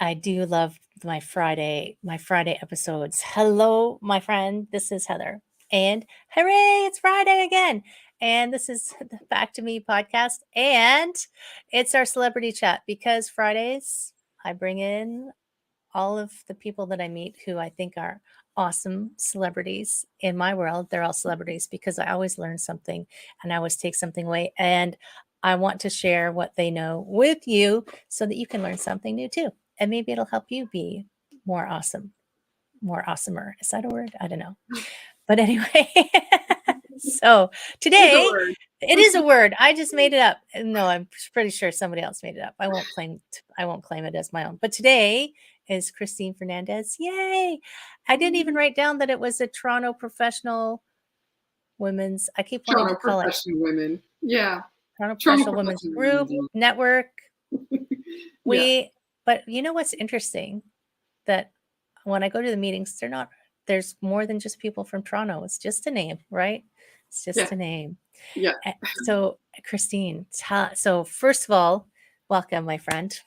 I do love my Friday episodes. Hello, my friend. This is Heather. And hooray, it's Friday again. And this is the Back to Me podcast. And it's our celebrity chat because Fridays I bring in all of the people that I meet who I think are awesome celebrities in my world. They're all celebrities because I always learn something and I always take something away. And I want to share what they know with you so that you can learn something new too. And maybe it'll help you be more awesome, more awesomer. Is that a word? I don't know. But anyway, so It's a today word. it is a word. I just made it up. No, I'm pretty sure somebody else made it up. I won't claim it as my own. But today is Christine Fernandez. Yay! I didn't even write down that it was a Toronto professional women's. I keep wanting to Toronto call it professional women. Yeah. Toronto Toronto Professional Women's professional Group women. Network. Yeah. But you know what's interesting? That when I go to the meetings, there's more than just people from Toronto. It's just a name, right? It's Yeah. just a name. Yeah. So, Christine, so first of all, welcome, my friend.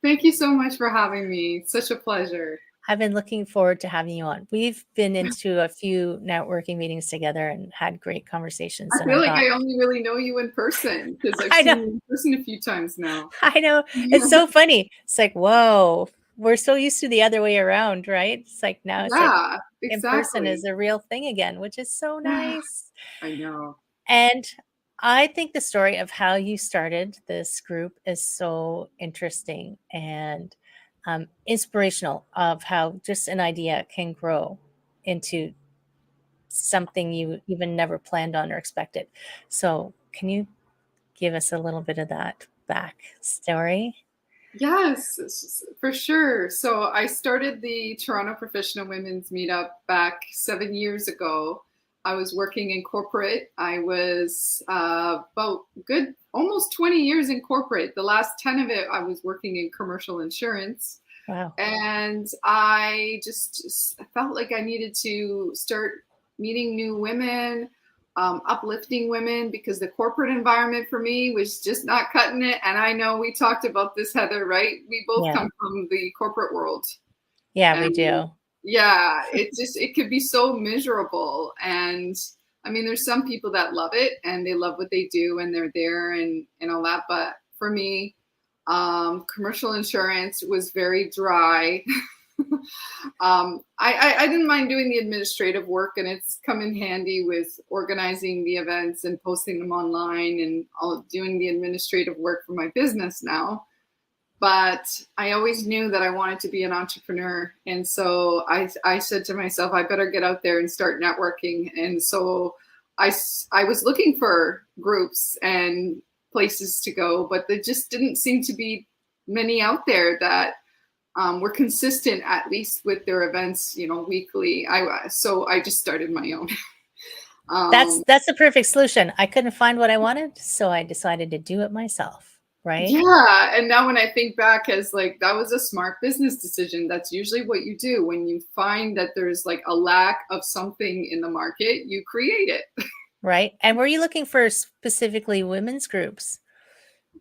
Thank you so much for having me. Such a pleasure. I've been looking forward to having you on. We've been into a few networking meetings together and had great conversations. I And feel I like thought, I only really know you in person because I've I know, seen you in person a few times now. I know, it's so funny. It's like, whoa, we're so used to the other way around, right? It's like now it's like Yeah, in person is exactly. a real thing again, which is so Yeah, nice. I know. And I think the story of how you started this group is so interesting and inspirational of how just an idea can grow into something you even never planned on or expected. So, can you give us a little bit of that backstory? Yes, for sure. So I started the Toronto Professional Women's Meetup back 7 years ago. I was working in corporate. I was about good almost 20 years in corporate. The last 10 of it, I was working in commercial insurance. Wow. And I just felt like I needed to start meeting new women, uplifting women, because the corporate environment for me was just not cutting it. And I know we talked about this, Heather, right? We both Yeah. come from the corporate world. Yeah, we And do. yeah, it could be so miserable. And I mean, there's some people that love it and they love what they do and they're there and all that. But for me, commercial insurance was very dry. I didn't mind doing the administrative work, and it's come in handy with organizing the events and posting them online and all doing the administrative work for my business now. But I always knew that I wanted to be an entrepreneur. And so I said to myself, I better get out there and start networking. And so I was looking for groups and places to go, but there just didn't seem to be many out there that were consistent, at least with their events, weekly. So I just started my own. That's the perfect solution. I couldn't find what I wanted, so I decided to do it myself, right? Yeah, and now when I think back as like that was a smart business decision. That's usually what you do when you find that there's like a lack of something in the market, you create it. Right? And were you looking for specifically women's groups,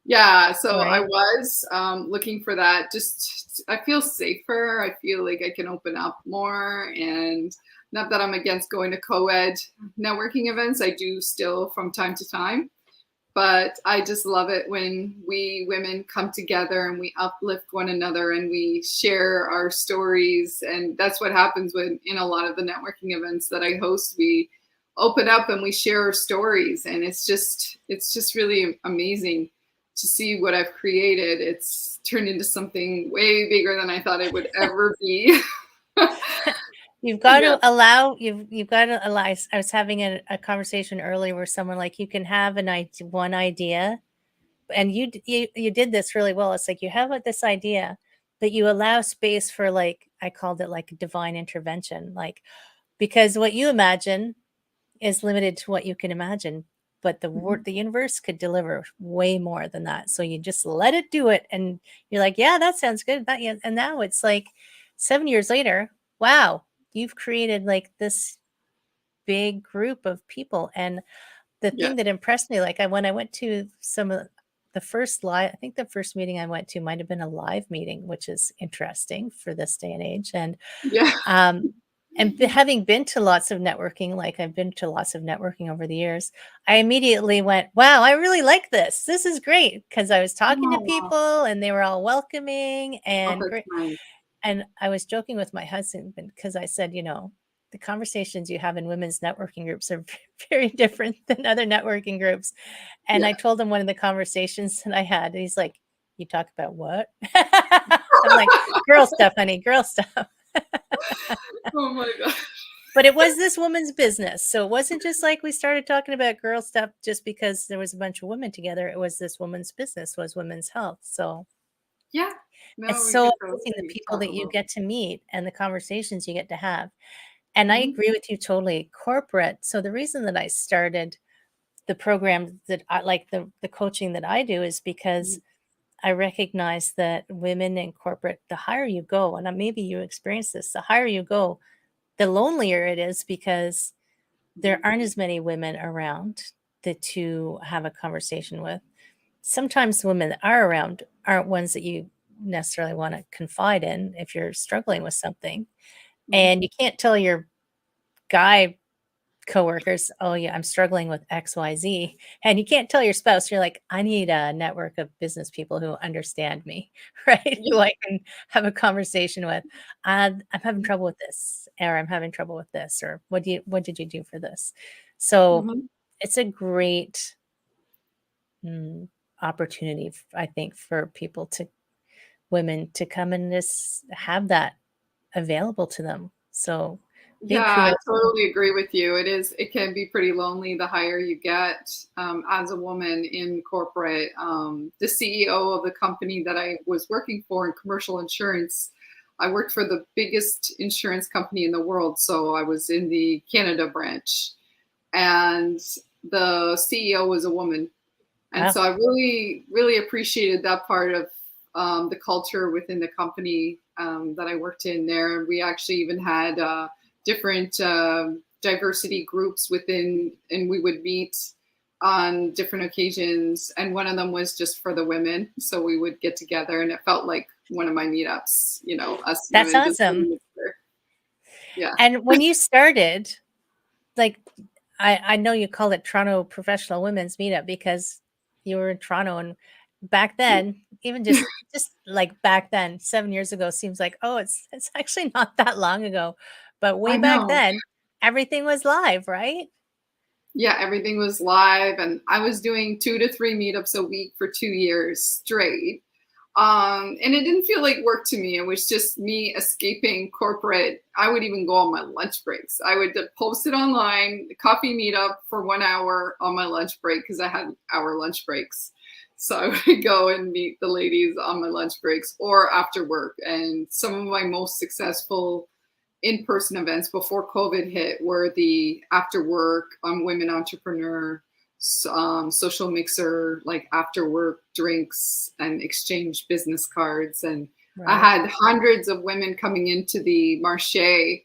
Yeah, so I right? was looking for that. Just I feel safer. I feel like I can open up more, and not that I'm against going to co-ed networking events. I do still from time to time, but I just love it when we women come together and we uplift one another and we share our stories. And that's what happens when in a lot of the networking events that I host, we open up and we share our stories. And it's just really amazing to see what I've created. It's turned into something way bigger than I thought it would ever be. You've got Yeah. to allow you've got to allow. I was having a conversation earlier where someone like you can have one idea, and you did this really well. It's like you have this idea, but you allow space for like I called it like divine intervention, like because what you imagine is limited to what you can imagine, but the universe could deliver way more than that. So you just let it do it, and you're like, yeah, that sounds good. That yeah, and now it's like 7 years later. Wow, you've created like this big group of people, and the Yeah. thing that impressed me, like when I went to some of the first live, I think the first meeting I went to might have been a live meeting, which is interesting for this day and age. Yeah. Um, having been to lots of networking, like I've been to lots of networking over the years, I immediately went, wow, I really like this. This is great. Because I was talking to Oh, people and they were all welcoming oh, and that's great. nice. And I was joking with my husband because I said, the conversations you have in women's networking groups are very different than other networking groups. And Yeah. I told him one of the conversations that I had. And he's like, you talk about what? I'm like, girl stuff, honey, girl stuff. Oh my God. But it was this woman's business. So it wasn't just like we started talking about girl stuff just because there was a bunch of women together. It was this woman's business, was women's health. So Yeah. it's No, we so get to amazing the really people talk that you about. get to meet and the conversations you get to have. And I Mhm. agree with you totally. Corporate. So the reason that I started the program that I like, the coaching that I do, is because Mhm. I recognize that women in corporate, the higher you go, and maybe you experience this, the higher you go, the lonelier it is because there Mhm. aren't as many women around to have a conversation with. Sometimes the women that are around aren't ones that you necessarily want to confide in if you're struggling with something. Mhm. And you can't tell your guy coworkers, oh yeah, I'm struggling with XYZ. And you can't tell your spouse, you're like, I need a network of business people who understand me, right? Who Yeah. I can have a conversation with. I'm having trouble with this, or I'm having trouble with this, or what did you do for this? So Mhm. it's a great mm, opportunity, I think, for women to come and just have that available to them. So Yeah, big I kudos. totally agree with you. It can be pretty lonely the higher you get as a woman in corporate. The CEO of the company that I was working for in commercial insurance, I worked for the biggest insurance company in the world. So I was in the Canada branch, and the CEO was a woman. And Wow. so I really, really appreciated that part of the culture within the company that I worked in there. We actually even had different diversity groups within, and we would meet on different occasions. And one of them was just for the women. So we would get together, and it felt like one of my meetups, us That's women just awesome. getting together. Yeah. And when you started, like, I know you call it Toronto Professional Women's Meetup because you were in Toronto, and back then, even just like back then, 7 years ago seems like, oh, it's actually not that long ago. But way I back know. then, everything was live, right? Yeah, everything was live, and I was doing 2 to 3 meetups a week for 2 years straight. And it didn't feel like work to me. It was just me escaping corporate. I would even go on my lunch breaks. I would post it online, coffee meetup for 1 hour on my lunch break because I had hour lunch breaks. So I would go and meet the ladies on my lunch breaks or after work. And some of my most successful in-person events before COVID hit were the after work women entrepreneur social mixer, like after work drinks and exchange business cards. And I Right. had hundreds of women coming into the Marché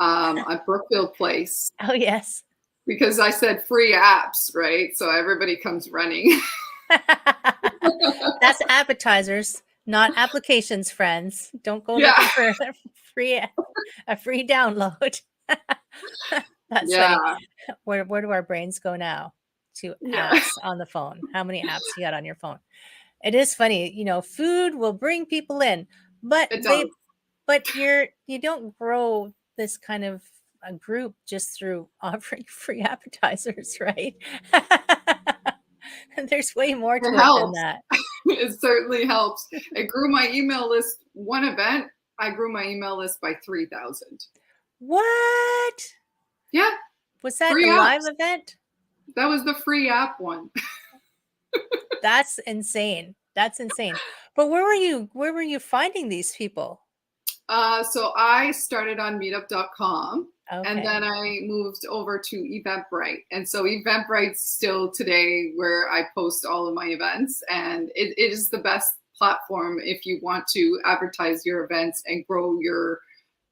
at Brookfield Place Oh, yes. because I said free apps, right? So everybody comes running. That's appetizers, not applications, friends. Don't go Yeah. looking for free a free download. That's funny. Yeah. Where do our brains go now? To Yeah. apps on the phone. How many apps you got on your phone? It is funny, food will bring people in, but It does. you don't grow this kind of a group just through offering free appetizers, right? There's way more It to it than helps. that. It certainly helps. It grew my email list. One event, I grew my email list by 3,000. What? Yeah, Was that a free live apps. event? That was the free app one. That's insane. That's insane. But where were you finding these people? So I started on meetup.com, and Okay. then I moved over to Eventbrite. And so Eventbrite's still today where I post all of my events, and it is the best platform if you want to advertise your events and grow your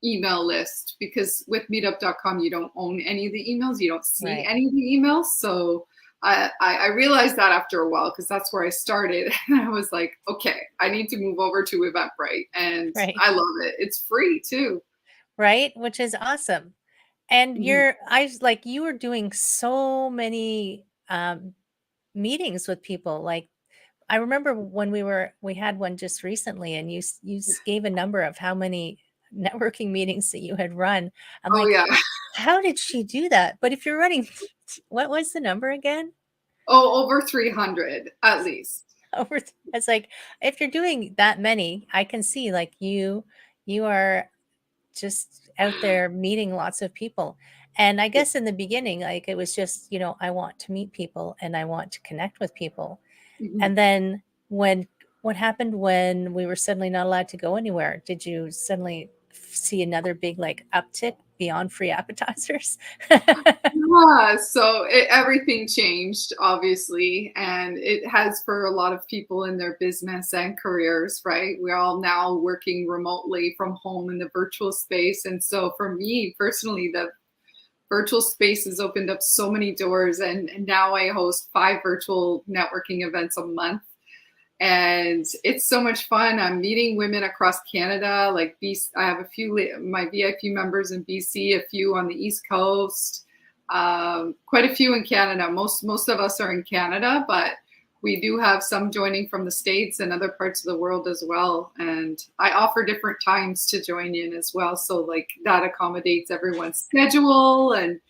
email list, because with meetup.com you don't own any of the emails, you don't see Right. any of the emails. So I realized that after a while, because that's where I started. And I was like, okay, I need to move over to Eventbrite, and Right. I love it. It's free too. Right. Which is awesome. And Mhm. you were doing so many meetings with people. Like I remember when we had one just recently, and gave a number of how many networking meetings that you had run. I'm Oh like, yeah. how did she do that? But if you're running, what was the number again? Oh, over 300 at least. It's like if you're doing that many, I can see like you are just out there meeting lots of people. And I guess in the beginning, like it was just, I want to meet people and I want to connect with people. Mhm. And then what happened when we were suddenly not allowed to go anywhere? Did you suddenly see another big like uptick beyond free appetizers? Yeah, so everything changed, obviously, and it has for a lot of people in their business and careers, right? We're all now working remotely from home in the virtual space. And so for me personally, the virtual space has opened up so many doors, and now I host 5 virtual networking events a month. And it's so much fun. I'm meeting women across Canada, like BC. I have a few my VIP members in BC, a few on the East Coast, quite a few in Canada. Most of us are in Canada, but we do have some joining from the States and other parts of the world as well. And I offer different times to join in as well, so like that accommodates everyone's schedule and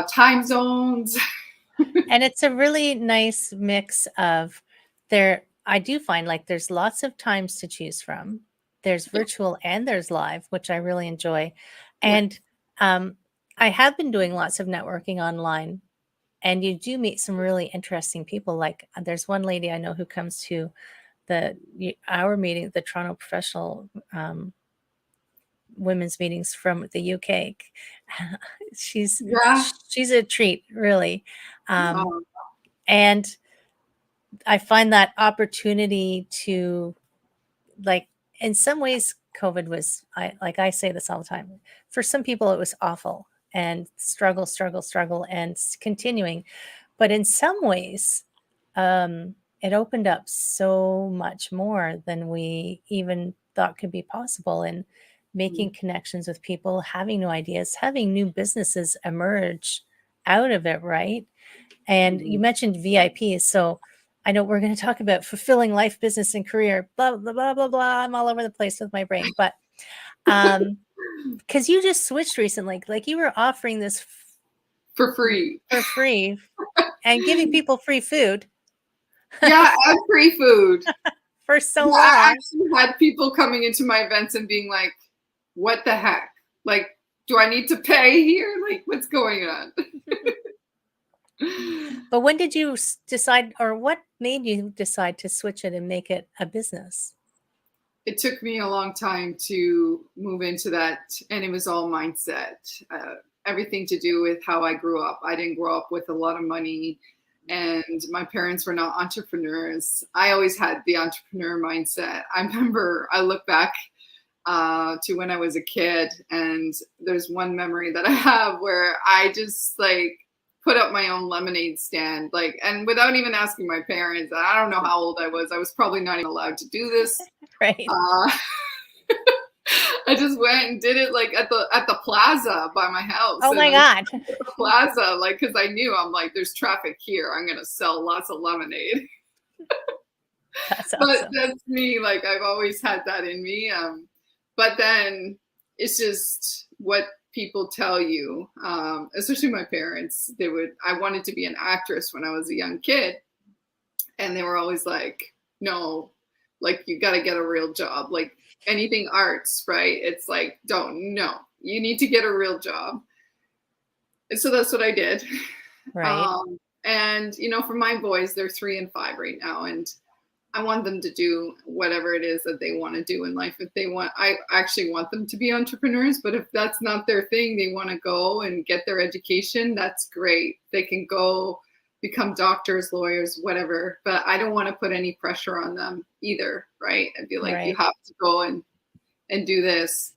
time zones. And it's a really nice mix of I do find like there's lots of times to choose from. There's Yeah, virtual and there's live, which I really enjoy. yeah. And um, I have been doing lots of networking online, and you do meet some really interesting people. Like there's one lady I know who comes to our meeting, the Toronto Professional Women's Meetings from the UK. she's Yeah. she's a treat, really. Um, Um, and I find that opportunity to like in some ways COVID was I say this all the time. For some people it was awful and struggle and continuing. But in some ways, it opened up so much more than we even thought could be possible in making connections with people, having new ideas, having new businesses emerge out of it, right? And you mhm. mentioned VIPs. So I know we're going to talk about fulfilling life, business, and career, blah, blah, blah, blah, blah. I'm all over the place with my brain. But because you just switched recently, like you were offering this For free. for free and giving people free food Yeah, and free food. for so Yeah, I long. actually had people coming into my events and being like, "What the heck? Like, do I need to pay here? Like, what's going on?" But when did you decide, or what made you decide to switch it and make it a business? It took me a long time to move into that, and it was all mindset. Everything to do with how I grew up. I didn't grow up with a lot of money, and my parents were not entrepreneurs. I always had the entrepreneur mindset. I remember I look back to when I was a kid, and there's one memory that I have where I just like put up my own lemonade stand, like, and without even asking my parents. I don't know how old I was. I was probably not even allowed to do this. Right. Uh, I just went and did it like at the plaza by my house, Oh and my I God. at the plaza, like, because I knew I'm like, there's traffic here. I'm gonna sell lots of lemonade. That's But awesome. that's me. Like, I've always had that in me. But then it's just what people tell you, especially my parents. I wanted to be an actress when I was a young kid, and they were always like, no, like, you got to get a real job. Like, anything arts, right? It's like, don't, no, you need to get a real job. And so that's what I did. Right. And, for my boys, they're 3 and 5 right now. And I want them to do whatever it is that they want to do in life. If they want, I actually want them to be entrepreneurs, but if that's not their thing, they want to go and get their education, that's great. They can go become doctors, lawyers, whatever, but I don't want to put any pressure on them either, right? I'd be like, you Right. have to go and do this.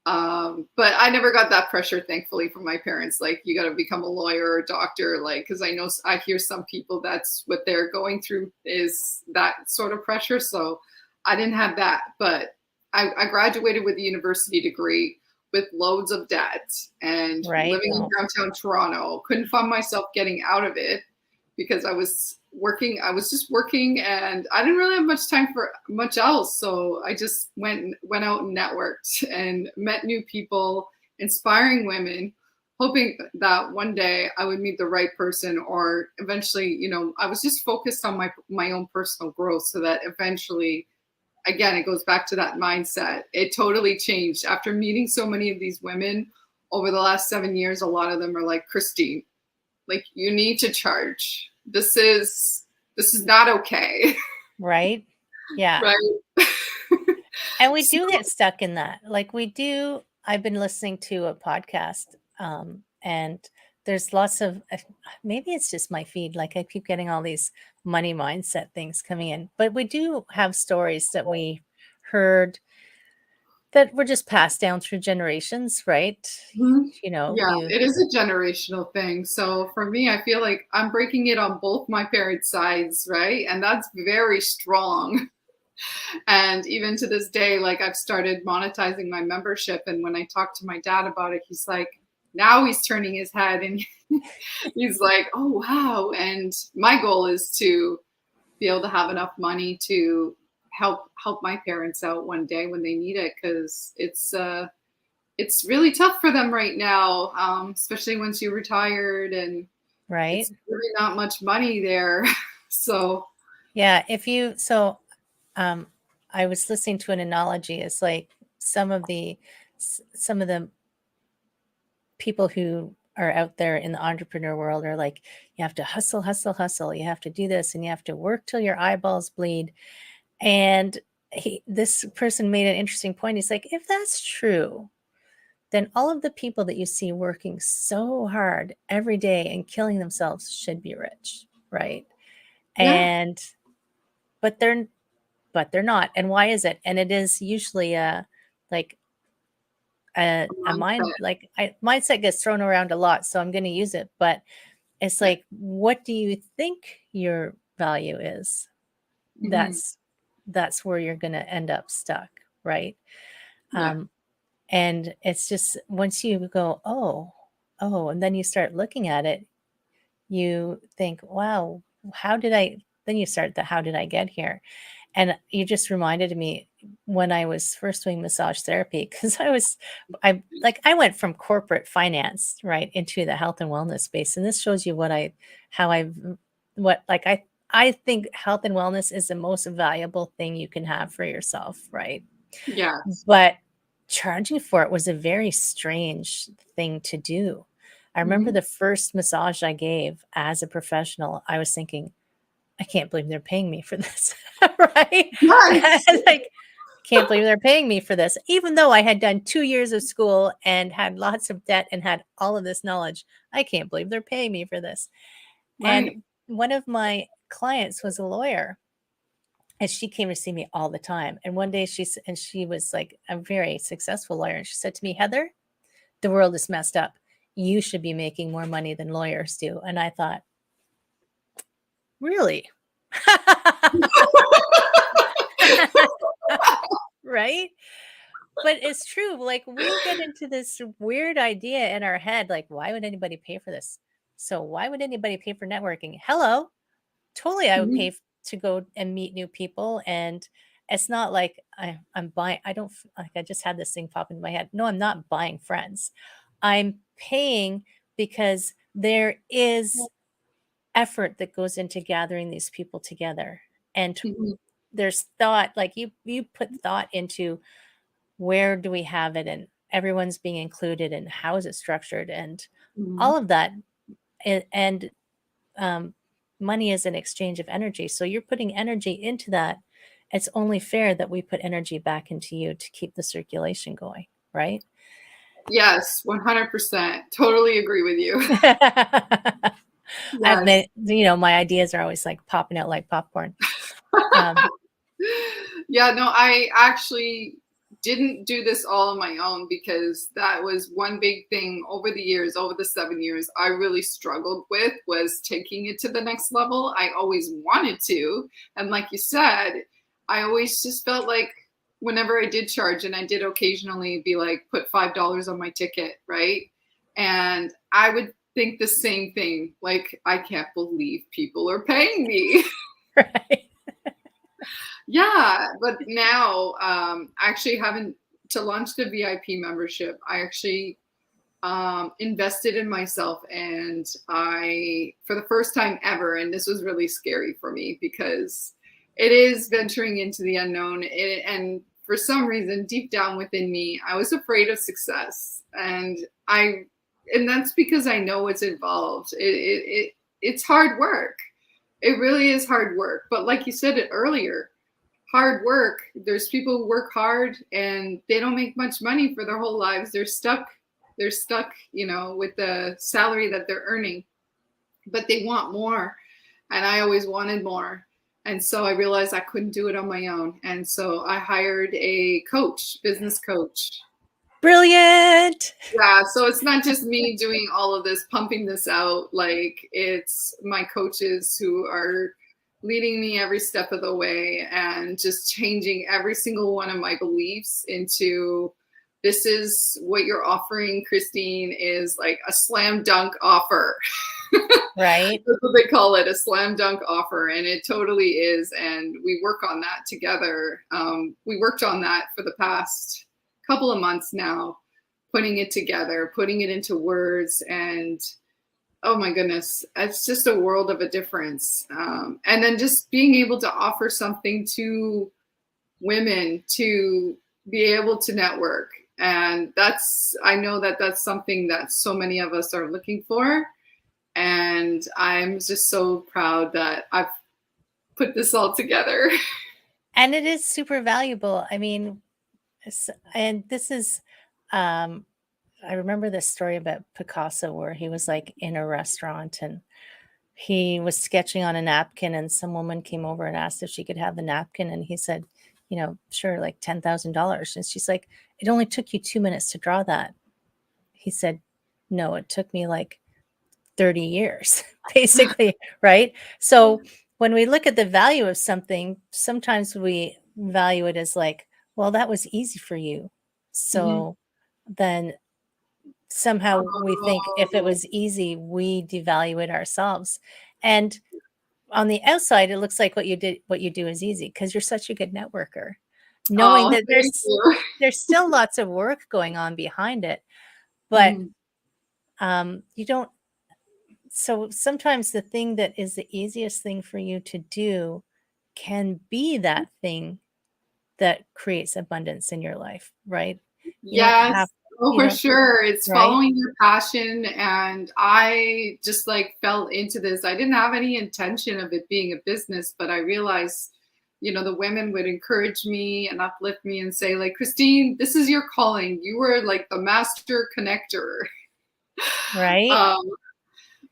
But I never got that pressure, thankfully, from my parents. Like, you got to become a lawyer or a doctor, like, because I hear some people that's what they're going through is that sort of pressure. So I didn't have that, but I graduated with a university degree with loads of debt and Right. living in Oh, downtown Toronto. Couldn't find myself getting out of it because I was working. I was just working, and I didn't really have much time for much else. So I just went out and networked and met new people, inspiring women, hoping that one day I would meet the right person, or eventually, I was just focused on my own personal growth, so that eventually, again, it goes back to that mindset. It totally changed after meeting so many of these women over the last 7 years. A lot of them are like, Christine, like, you need to charge. This is not okay. right. Yeah. Right. And we So, do get stuck in that. Like we do. I've been listening to a podcast, and there's lots of maybe it's just my feed. Like I keep getting all these money mindset things coming in, but we do have stories that we heard that were just passed down through generations, right? mhm. You know, Yeah, you it is a generational thing. So for me, I feel like I'm breaking it on both my parents' sides, right? And that's very strong. And even to this day, like, I've started monetizing my membership. And when I talk to my dad about it, he's like, now he's turning his head and he's like, oh, wow. And my goal is to be able to have enough money to help my parents out one day when they need it, because it's really tough for them right now, especially once you're retired, and right. it's really not much money there. So Yeah. If you so um I was listening to an analogy. It's like some of the people who are out there in the entrepreneur world are like, you have to hustle, hustle, hustle. You have to do this and you have to work till your eyeballs bleed. And this person made an interesting point. He's like, if that's true, then all of the people that you see working so hard every day and killing themselves should be rich, right? yeah, And but they're not. And why is it? And it is usually like a a mind mindset. like mindset gets thrown around a lot, so I'm going to use it. But it's Yeah. like, what do you think your value is? Hmm. That's where you're going to end up stuck, right? Yeah. Um, and it's just once you go, oh, and then you start looking at it, you think, wow, how did I? Then you start the how did I get here? And you just reminded me when I was first doing massage therapy, because I went from corporate finance right into the health and wellness space. And this shows you how I've, what, like, I think health and wellness is the most valuable thing you can have for yourself, right? Yes. But charging for it was a very strange thing to do. I remember Hmm. the first massage I gave as a professional, I was thinking, I can't believe they're paying me for this, right? Yes. Like, can't believe they're paying me for this, even though I had done 2 years of school and had lots of debt and had all of this knowledge. I can't believe they're paying me for this. Right. And one of my clients was a lawyer, and she came to see me all the time. And one day she was like a very successful lawyer, and she said to me, Heather, the world is messed up. You should be making more money than lawyers do. And I thought, really? Right? But it's true. Like we get into this weird idea in our head, like, why would anybody pay for this? So why would anybody pay for networking? Hello, totally. I would Mhm. pay to go and meet new people. And it's not like I'm buying. I don't like. I just had this thing pop into my head. No, I'm not buying friends. I'm paying because there is effort that goes into gathering these people together, and Mhm. there's thought. Like you put thought into where do we have it, and everyone's being included, and how is it structured, and Mhm. all of that. And um, money is an exchange of energy, so you're putting energy into that. It's only fair that we put energy back into you to keep the circulation going, right? Yes, 100%. Totally agree with you. I've Yes. been, my ideas are always like popping out like popcorn. um, Yeah, no, I actually didn't do this all on my own, because that was one big thing over the years, over the 7 years, I really struggled with, was taking it to the next level. I always wanted to. And like you said, I always just felt like whenever I did charge, and I did occasionally be like, put $5 on my ticket, right? And I would think the same thing, like, I can't believe people are paying me. Right. Yeah, but now, actually having to launch the VIP membership, I actually invested in myself, and I, for the first time ever, and this was really scary for me because it is venturing into the unknown, and for some reason, deep down within me, I was afraid of success, and that's because I know it's involved. It's hard work. It really is hard work. But like you said it earlier, hard work. There's people who work hard and they don't make much money for their whole lives. They're stuck. They're stuck, with the salary that they're earning, but they want more. And I always wanted more. And so I realized I couldn't do it on my own. And so I hired a coach, business coach. Brilliant. Yeah, so it's not just me doing all of this, pumping this out. Like, it's my coaches who are leading me every step of the way and just changing every single one of my beliefs into, this is what you're offering, Christine, is like a slam dunk offer. Right. That's what they call it, a slam dunk offer. And it totally is. And we work on that together. We worked on that for the past couple of months now, putting it together, putting it into words, and oh my goodness, it's just a world of a difference. And then just being able to offer something to women to be able to network. And I know that that's something that so many of us are looking for. And I'm just so proud that I've put this all together. And it is super valuable. I mean, and this is, I remember this story about Picasso where he was like in a restaurant and he was sketching on a napkin and some woman came over and asked if she could have the napkin. And he said, sure, like $10,000. And she's like, it only took you 2 minutes to draw that. He said, no, it took me like 30 years, basically. Right. So when we look at the value of something, sometimes we value it as like, well, that was easy for you. So then somehow we think if it was easy, we devalue it ourselves. And on the outside, it looks like what you do is easy because you're such a good networker, knowing that there's still lots of work going on behind it, but you don't. So sometimes the thing that is the easiest thing for you to do can be that thing that creates abundance in your life, right? Yes. Oh, for sure. It's right? Following your passion. And I just like fell into this. I didn't have any intention of it being a business, but I realized, the women would encourage me and uplift me and say, like, Christine, this is your calling. You were like the master connector. Right.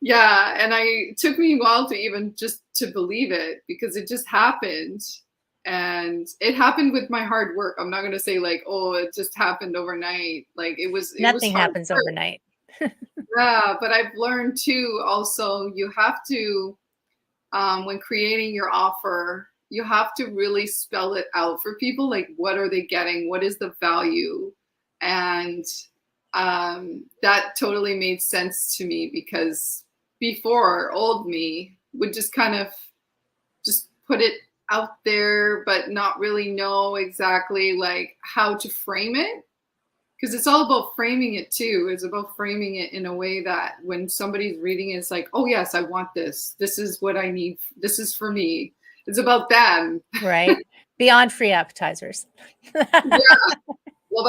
Yeah. And it took me a while to even just to believe it, because it just happened. And it happened with my hard work. I'm not going to say like, oh, it just happened overnight. Like Nothing hard happens work. overnight. Yeah, but I've learned too, also, you have to, when creating your offer, you have to really spell it out for people. Like, what are they getting? What is the value? And that totally made sense to me, because before, old me would just kind of just put it out there, but not really know exactly like how to frame it. Because it's all about framing it too. It's about framing it in a way that when somebody's reading it, it's like, oh yes, I want this. This is what I need. This is for me. It's about them. Right. Beyond free appetizers. Yeah. Well,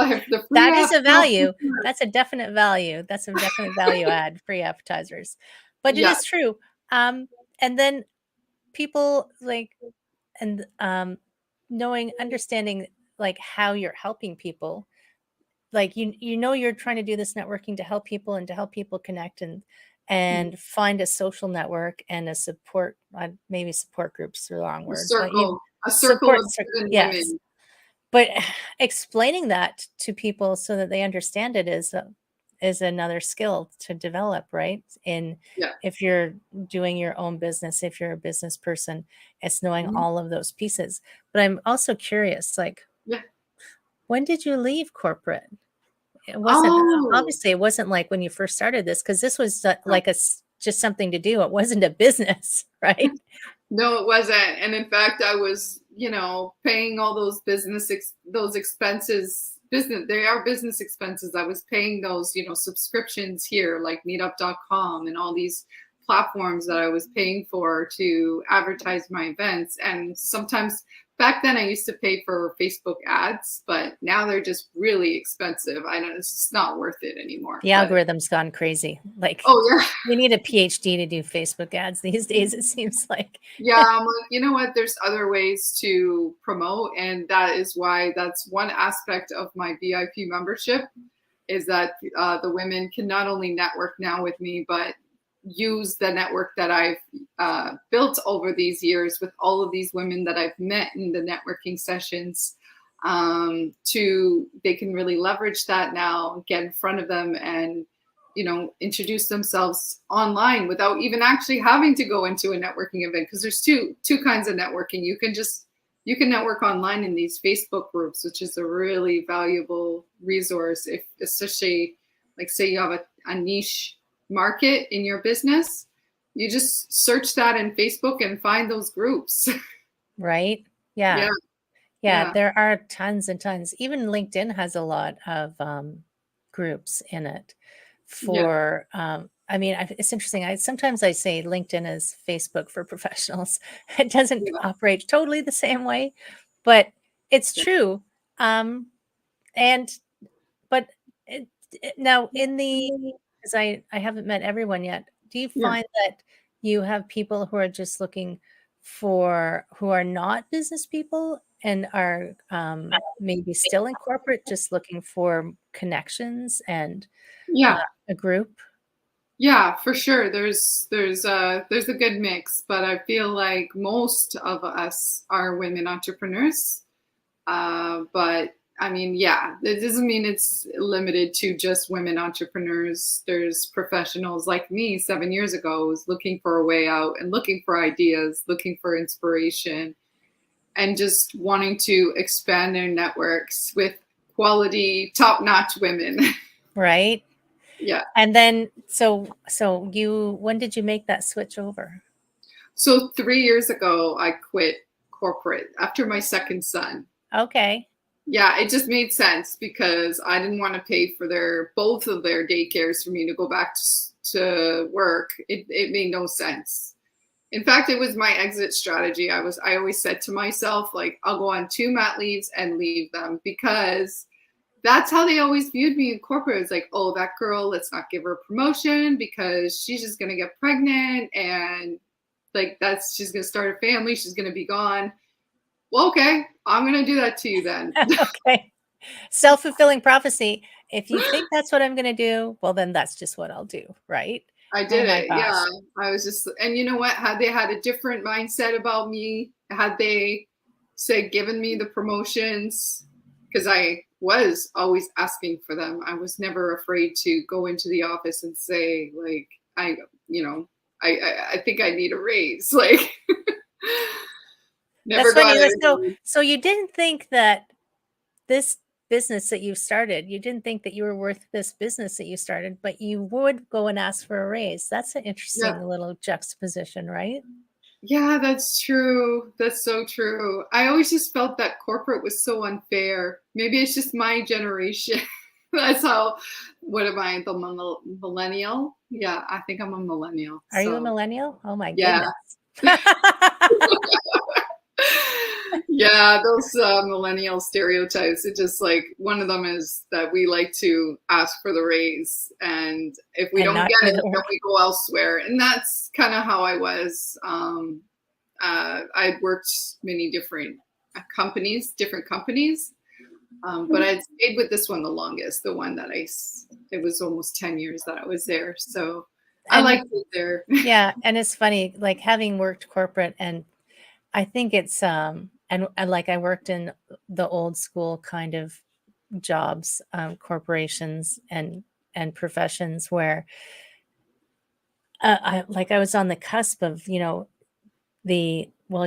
that is a value. That's a definite value. That's a definite value add, free appetizers. But it is true. And then people like, and understanding like how you're helping people. Like, you're trying to do this networking to help people and to help people connect and find a social network and a support, maybe support groups are the wrong word. A circle of women. Yes. But explaining that to people so that they understand it is another skill to develop, right? In Yeah. if you're doing your own business, if you're a business person, it's knowing Mhm. all of those pieces. But I'm also curious, like, Yeah. when did you leave corporate? It wasn't Oh, obviously it wasn't like when you first started this, because this was no. like just something to do. It wasn't a business, right? No, it wasn't. And in fact, I was, paying all those those expenses. Business, they are business expenses. I was paying those, subscriptions here, like Meetup.com and all these platforms that I was paying for to advertise my events. And sometimes back then I used to pay for Facebook ads, but now they're just really expensive. I know it's just not worth it anymore. The But algorithm's gone crazy. Like, oh yeah. you need a PhD to do Facebook ads these days, it seems like. Yeah, I'm like, you know what? There's other ways to promote, and that is why that's one aspect of my VIP membership is that the women can not only network now with me, but use the network that I've built over these years with all of these women that I've met in the networking sessions. To they can really leverage that now, get in front of them, and introduce themselves online without even actually having to go into a networking event, because there's two kinds of networking. You can network online in these Facebook groups, which is a really valuable resource, if especially like say you have a niche market in your business. You just search that in Facebook and find those groups. Right? Yeah. Yeah. Yeah, Yeah. there are tons and tons. Even LinkedIn has a lot of groups in it Yeah. for I mean, it's interesting. Sometimes I say LinkedIn is Facebook for professionals. It doesn't Yeah. operate totally the same way, but it's Yeah. true. Um, and but now in the, because I haven't met everyone yet. Do you Yeah. find that you have people who are just looking for who are not business people and are maybe still in corporate, just looking for connections and uh, Yeah. a group? Yeah, for sure. There's a good mix, but I feel like most of us are women entrepreneurs. But I mean, yeah, it doesn't mean it's limited to just women entrepreneurs. There's professionals like me 7 years ago was looking for a way out and looking for ideas, looking for inspiration, and just wanting to expand their networks with quality, top-notch women. Right. Yeah. And then so you, when did you make that switch over? So 3 years ago, I quit corporate after my second son. Okay. Yeah, it just made sense because I didn't want to pay for both of their daycares for me to go back to work. It made no sense. In fact, it was my exit strategy. I always said to myself, like, I'll go on 2 mat leaves and leave them, because that's how they always viewed me in corporate. It's like, oh, that girl, let's not give her a promotion because she's just gonna get pregnant, and like she's gonna start a family, she's gonna be gone. Well, okay, I'm gonna do that to you then. Okay. Self-fulfilling prophecy. If you think that's what I'm gonna do, well, then that's just what I'll do, right? I Oh did my it. Yeah. gosh. I was just, and you know what? Had they had a different mindset about me, had they say given me the promotions, because I was always asking for them. I was never afraid to go into the office and say, like, you know, I think I need a raise. Like, never That's funny. got Like, it. so you didn't think that this business that you started, you didn't think that you were worth this business that you started, but you would go and ask for a raise. That's an Yeah. interesting little juxtaposition, right? Yeah, that's true. That's so true. I always just felt that corporate was so unfair. Maybe it's just my generation. That's how, what am I, the millennial? Yeah, I think I'm a millennial. Are you a So, millennial? Oh my yeah. goodness. Yeah, those millennial stereotypes. It just like one of them is that we like to ask for the raise, and if we And don't not get do it, the then work. we go elsewhere. And that's kind of how I was. I'd worked many different different companies, but I'd stayed with this one the longest. The one that it was almost 10 years that I was there, so I And liked it there. yeah, and it's funny, like having worked corporate, and I think it's and like I worked in the old school kind of jobs, corporations and professions where I was on the cusp of, well,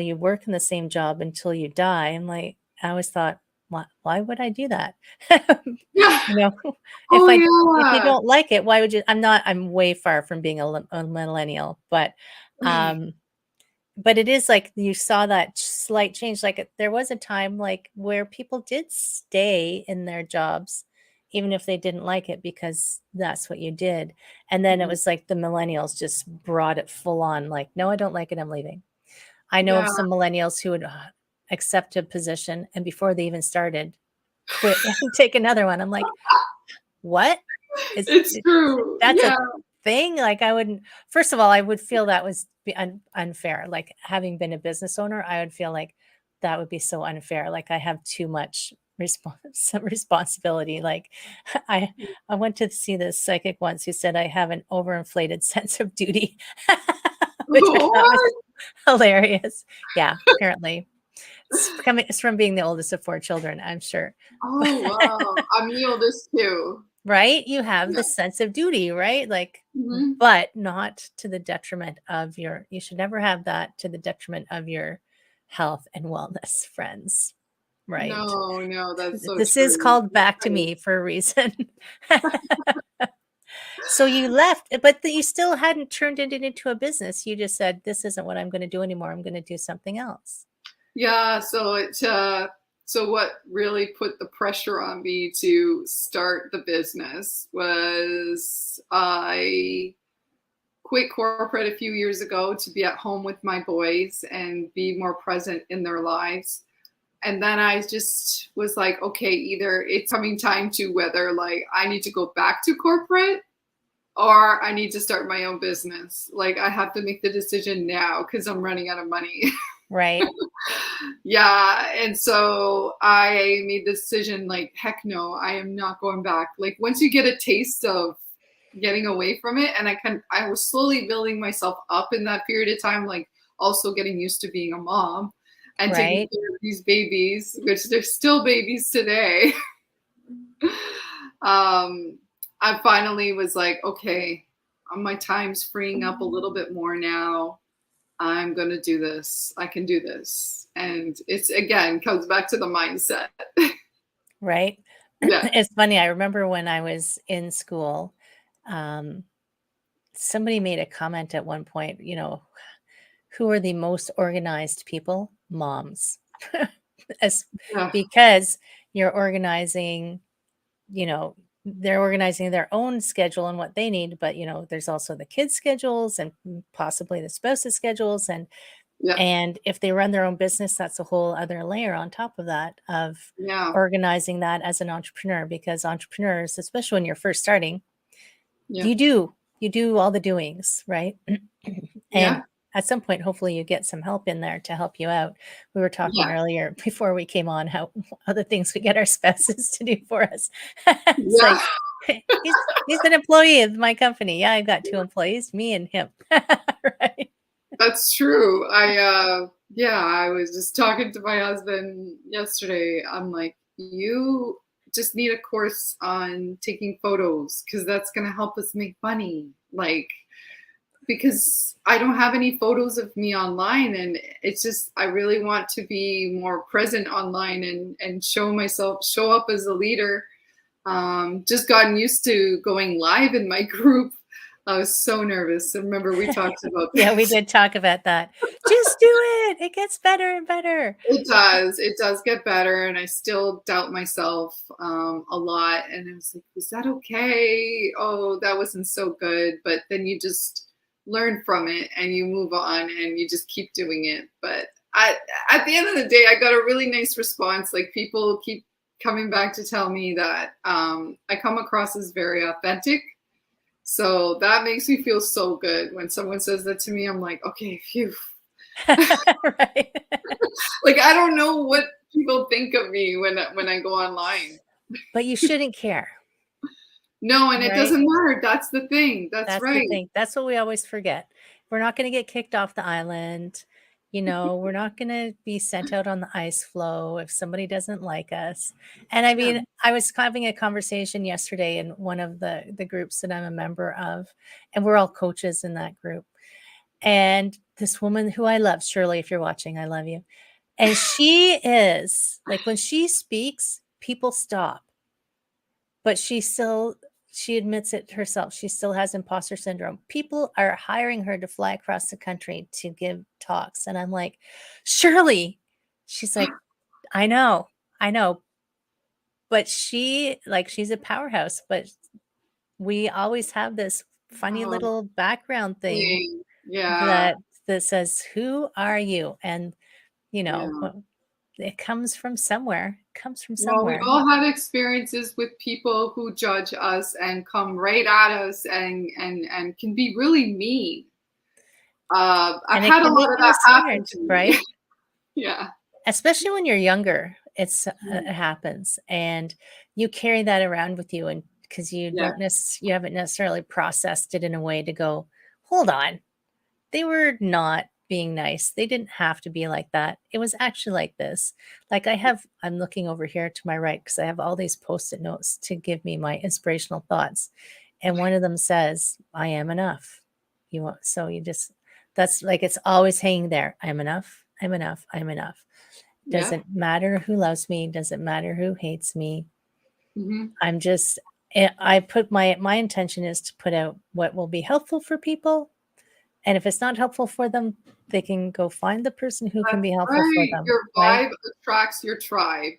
you work in the same job until you die. And like, I always thought, why would I do that? Yeah. You know, Oh if you yeah. don't like it, why would you? I'm way far from being a millennial, but it is like you saw that slight change. Like there was a time like where people did stay in their jobs, even if they didn't like it, because that's what you did. And then it Mhm. was like the millennials just brought it full on. Like, no, I don't like it. I'm leaving. I know of Yeah, some millennials who would accept a position and before they even started, quit and take another one. I'm like, what? Is it's it, true. that's a Yeah. thing? Like I wouldn't, first of all, I would feel that was unfair. Like having been a business owner, I would feel like that would be so unfair. Like I have too much some responsibility. Like I I went to see this psychic once who said I have an overinflated sense of duty, which I thought was What? hilarious. Yeah, apparently. It's from being the oldest of 4 children, I'm sure. Oh wow. I'm the oldest too. Right? You have Yeah. the sense of duty, right? Like, Mhm. but not to the detriment of you should never have that to the detriment of your health and wellness, friends, right? No, no, that's so This is true. called Back to Right. Me for a reason. So you left, but you still hadn't turned it into a business. You just said, "This isn't what I'm gonna do anymore. I'm gonna do something else." Yeah, so what really put the pressure on me to start the business was I quit corporate a few years ago to be at home with my boys and be more present in their lives. And then I just was like, okay, either it's coming time to whether like I need to go back to corporate or I need to start my own business. Like I have to make the decision now because I'm running out of money. Right? Yeah, and so I made the decision like, heck no, I am not going back. Like once you get a taste of getting away from it, and I was slowly building myself up in that period of time, like also getting used to being a mom and taking Right? care of these babies, which they're still babies today. um, I finally was like, okay, my time's freeing up a little bit more now. I'm going to do this. I can do this. And it's again comes back to the mindset. Right? Yeah. It's funny, I remember when I was in school, um, somebody made a comment at one point, who are the most organized people? Moms. As Yeah. because you're organizing, you know, they're organizing their own schedule and what they need, but there's also the kids' schedules and possibly the spouse's schedules Yeah. and if they run their own business, that's a whole other layer on top of that of Yeah. organizing that as an entrepreneur because entrepreneurs, especially when you're first starting, Yeah. you do all the doings, right? Yeah. And at some point, hopefully you get some help in there to help you out. We were talking Yeah. earlier before we came on how other things we get our spouses to do for us. It's Yeah. like he's an employee of my company. Yeah, I've got 2 employees, me and him. Right? That's true. I was just talking to my husband yesterday. I'm like, you just need a course on taking photos because that's going to help us make money. Like because I don't have any photos of me online and it's just I really want to be more present online and show up as a leader. Just gotten used to going live in my group. I was so nervous. I remember we talked about Yeah, we this. did talk about that. Just do it. It gets better and better. It does. It does get better, and I still doubt myself a lot. And I was like, "Was that okay? Oh, that wasn't so good." But then you just learn from it, and you move on, and you just keep doing it. But at the end of the day, I got a really nice response. Like people keep coming back to tell me that I come across as very authentic. So that makes me feel so good when someone says that to me. I'm like, okay, phew. Right. Like I don't know what people think of me when I go online. But you shouldn't care, No, and it right? doesn't matter. That's the thing. That's That's the right. thing. That's what we always forget. We're not gonna get kicked off the island. We're not going to be sent out on the ice floe if somebody doesn't like us. And I Yeah. mean, I was having a conversation yesterday in one of the groups that I'm a member of, and we're all coaches in that group. And this woman who I love, Shirley, if you're watching, I love you. And she is like, when she speaks, people stop, but she admits it herself. She still has imposter syndrome. People are hiring her to fly across the country to give talks. And I'm like, Shirley, she's like, I know, I know. But she's a powerhouse, but we always have this funny Oh, little background thing yeah. that says, who are you? And, Yeah. it comes from somewhere. It comes from Well, we've somewhere. all had experiences with people who judge us and come right at us and can be really mean. I've And it had a can lot make of you that happen scared, to me. right? Yeah. Especially when you're younger, Mm. it happens, and you carry that around with you, and because Yeah. you haven't necessarily processed it in a way to go, hold on, they were not being nice. They didn't have to be like that. It was actually like this. Like I'm looking over here to my right because I have all these post-it notes to give me my inspirational thoughts. And one of them says, I am enough. That's like, it's always hanging there. I'm enough. I'm enough. I'm enough. Yeah. Doesn't matter who loves me. Doesn't matter who hates me. Hmm. I'm just, I put my intention is to put out what will be helpful for people, and if it's not helpful for them, they can go find the person who can That's be helpful for right. them, Your right? vibe attracts your tribe.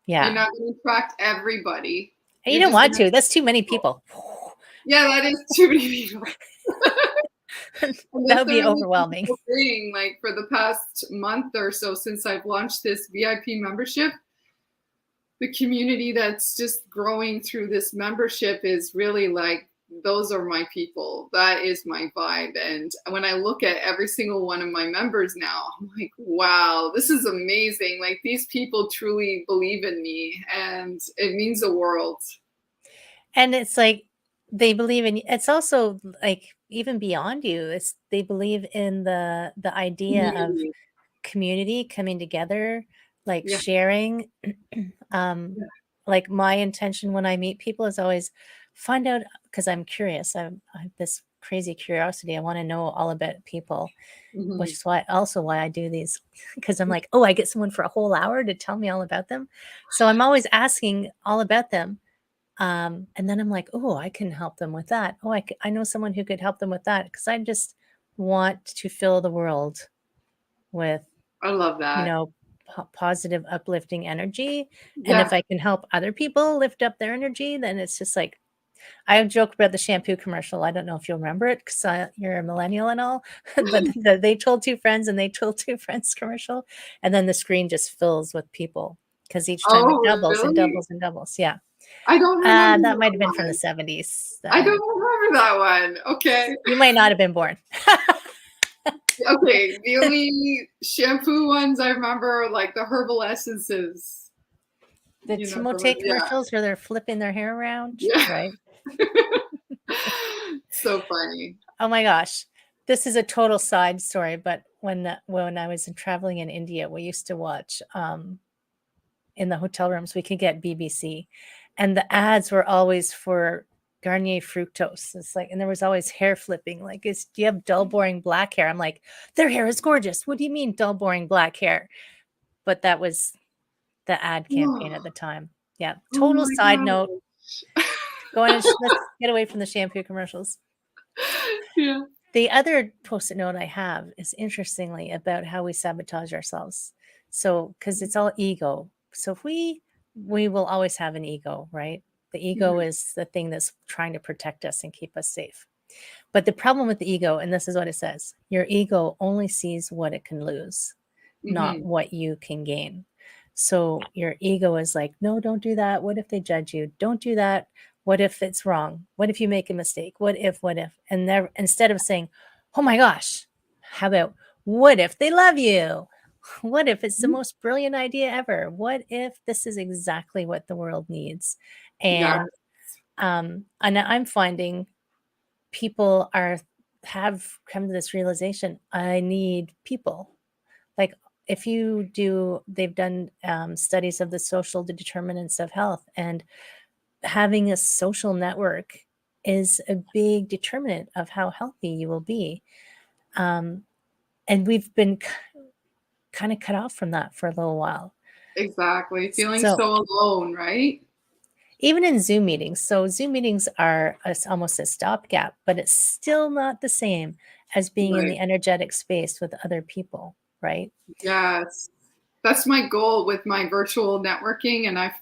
You're Yeah. not going to attract everybody. And you You're don't just want going to. to. That's too many people. Yeah, that is too many people. And That that's would the be really overwhelming. beautiful thing. Like for the past month or so since I've launched this VIP membership, the community that's just growing through this membership is really like, those are my people. That is my vibe. And when I look at every single one of my members now, I'm like, wow, this is amazing. Like these people truly believe in me and it means the world. And it's like they believe in, it's also like even beyond you. It's they believe in the idea of Community. community coming together, like Yeah. sharing. um, Yeah. like my intention when I meet people is always find out, because I'm curious. I have this crazy curiosity. I want to know all about people, which Mhm. is why I do these, because I'm like, oh, I get someone for a whole hour to tell me all about them. So I'm always asking all about them. And then I'm like, oh, I can help them with that. Oh, I know someone who could help them with that, because I just want to fill the world with, I love you that. know, positive, uplifting energy. And Yeah. if I can help other people lift up their energy, then it's just like, I joke about the shampoo commercial. I don't know if you'll remember it because you're a millennial and all, but they told two friends and they told two friends commercial. And then the screen just fills with people because each time it Oh, doubles and really? doubles and doubles. Yeah. I don't remember That might that have been from the one. 70s. I don't remember that one. Okay. You might not have been born. Okay. The only shampoo ones I remember are like the herbal essences. The The, Timote yeah. commercials where they're flipping their hair around, Yeah. right? So funny. Oh my gosh. This is a total side story, but when I was traveling in India, we used to watch in the hotel rooms, we could get BBC, and the ads were always for Garnier fructose. It's like, and there was always hair flipping. Like, do you have dull, boring black hair? I'm like, their hair is gorgeous. What do you mean dull, boring black hair? But that was the ad campaign at the time. Yeah. Oh Total my side note. gosh. Let's get away from the shampoo commercials. Yeah. The other post-it note I have is interestingly about how we sabotage ourselves. So, because it's all ego. So if we will always have an ego, right? The ego Mhm. is the thing that's trying to protect us and keep us safe. But the problem with the ego, and this is what it says, your ego only sees what it can lose, not Mhm. what you can gain. So your ego is like, no, don't do that. What if they judge you? Don't do that. What if it's wrong? What if you make a mistake? What if? And never, instead of saying, oh my gosh, how about what if they love you? What if it's the most brilliant idea ever? What if this is exactly what the world needs? Yeah. And I'm finding people have come to this realization, I need people. if you do, they've done studies of the social determinants of health, and having a social network is a big determinant of how healthy you will be. And we've been kind of cut off from that for a little while. Exactly. Feeling So so alone, right? even in Zoom meetings, so Zoom meetings are almost a stopgap, but it's still not the same as being in Right. the energetic space with other people, right? Yes. That's my goal with my virtual networking. And I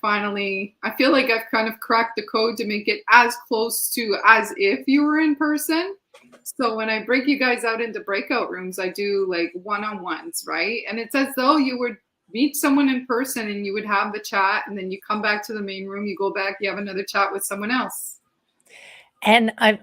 feel like I've kind of cracked the code to make it as close to as if you were in person. So when I break you guys out into breakout rooms, I do like one-on-ones, right? And it's as though you would meet someone in person and you would have the chat, and then you come back to the main room, you go back, you have another chat with someone else. And I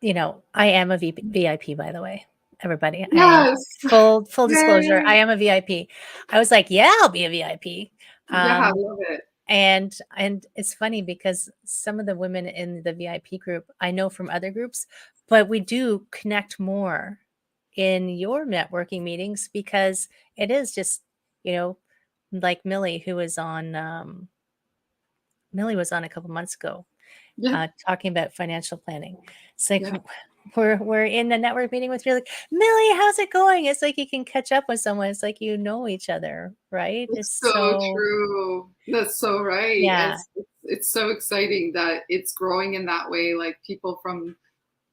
am a VIP, by the way, everybody. I am Yes. full disclosure. I Yay. am a VIP. I was like, yeah, I'll be a VIP. Yeah, I Um, love it. and it's funny because some of the women in the VIP group I know from other groups, but we do connect more in your networking meetings because it is just, you know, like Millie was on a couple months ago, Yeah. talking about financial planning. It's like Yeah. we're in a network meeting with you, like, Millie, how's it going? It's like you can catch up with someone. It's like you know each other, right? It's It's so so true. That's so right. yeah. It's so exciting that it's growing in that way. Like people from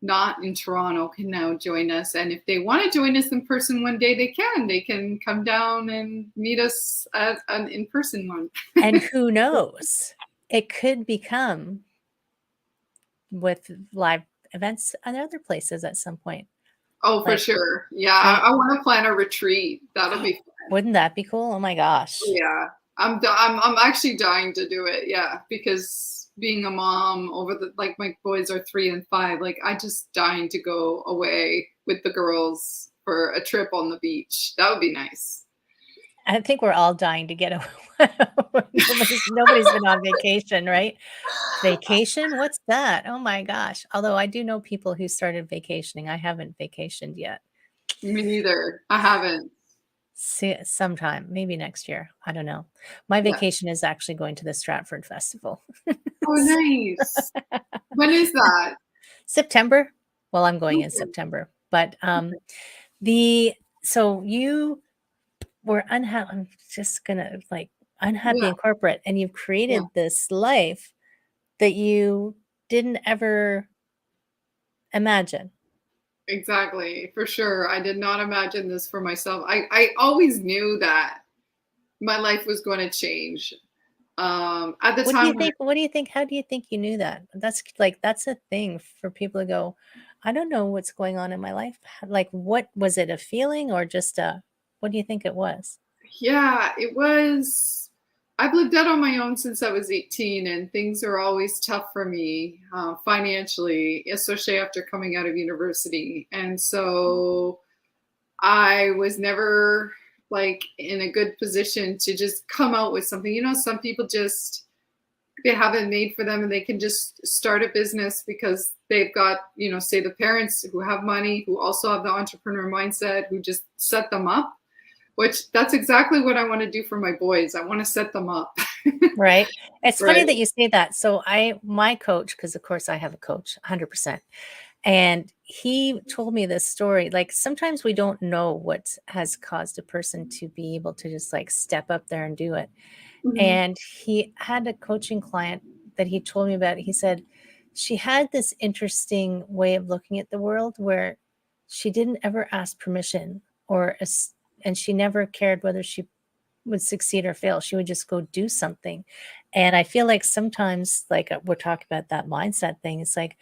not in Toronto can now join us. And if they want to join us in person one day, they can. They can come down and meet us at an in-person one. And who knows? It could become with live events at other places at some point. Oh, for Like sure. Yeah, I I want to plan a retreat. That'll be fun. wouldn't that be cool? Oh my gosh. Yeah, I'm actually dying to do it. Yeah, because being a mom over the like my boys are 3 and 5. Like I just dying to go away with the girls for a trip on the beach. That would be nice. I think we're all dying to get away. Nobody's been on vacation, right? Vacation? What's that? Oh my gosh. Although I do know people who started vacationing. I haven't vacationed yet. Me neither. I haven't. See, sometime, maybe next year. I don't know. My Yeah. vacation is actually going to the Stratford Festival. Oh, nice. When is that? September. Well, I'm going in Okay. September, but the so you were unhappy. I'm just gonna like unhappy Yeah. in corporate, and you've Yeah. created this life that you didn't ever imagine. Exactly. For sure. I did not imagine this for myself. I always knew that my life was going to change. At the What do you time when think? What do you think? How do you think you knew that? That's like that's a thing for people to go, I don't know what's going on in my life. Like, what was it, a feeling or just a what do you think it was? Yeah, it was. I've lived out on my own since I was 18, and things are always tough for me financially, especially after coming out of university. And so I was never like in a good position to just come out with something. You know, some people just they have it made for them and they can just start a business because they've got, you know, say the parents who have money, who also have the entrepreneur mindset, who just set them up, which that's exactly what I want to do for my boys. I want to set them up. Right. It's funny Right. that you say that. So my coach, because of course I have a coach, 100%. And he told me this story. Like sometimes we don't know what has caused a person to be able to just like step up there and do it. Mhm. And he had a coaching client that he told me about. He said she had this interesting way of looking at the world where she didn't ever ask permission and she never cared whether she would succeed or fail. She would just go do something. And I feel like sometimes, like we're talking about that mindset thing, it's like